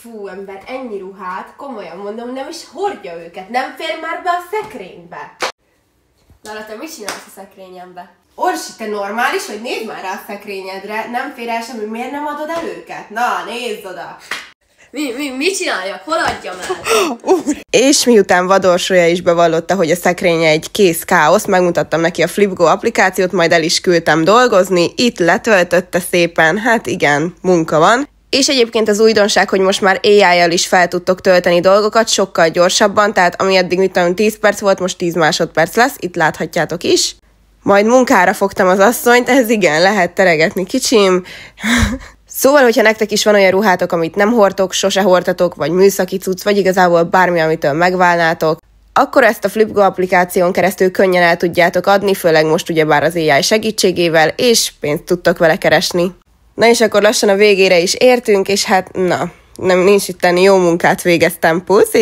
Fú, ember, ennyi ruhát, komolyan mondom, nem is hordja őket, nem fér már be a szekrénybe. Lara, te mit csinálsz a szekrényembe? Orsi, te normális, hogy nézd már rá a szekrényedre, nem fér el semmi, miért nem adod el őket? Na, nézd oda! Mit csináljak? Hol adjam el? És miután Vadorsolya is bevallotta, hogy a szekrénye egy kész káosz, megmutattam neki a Flipgo applikációt, majd el is küldtem dolgozni, itt letöltötte szépen, hát igen, munka van. És egyébként az újdonság, hogy most már AI-jal is fel tudtok tölteni dolgokat sokkal gyorsabban, tehát ami eddig 10 perc volt, most 10 másodperc lesz, itt láthatjátok is. Majd munkára fogtam az asszonyt, ez igen, lehet teregetni kicsim. Szóval, hogyha nektek is van olyan ruhátok, amit nem hordtok, sose hordtatok, vagy műszaki cucc, vagy igazából bármi, amitől megválnátok, akkor ezt a Flipgo applikáción keresztül könnyen el tudjátok adni, főleg most ugyebár az AI segítségével, és pénzt tudtok vele keresni. Na és akkor lassan a végére is értünk, és hát nincs itt tenni, jó munkát végeztem, puszi!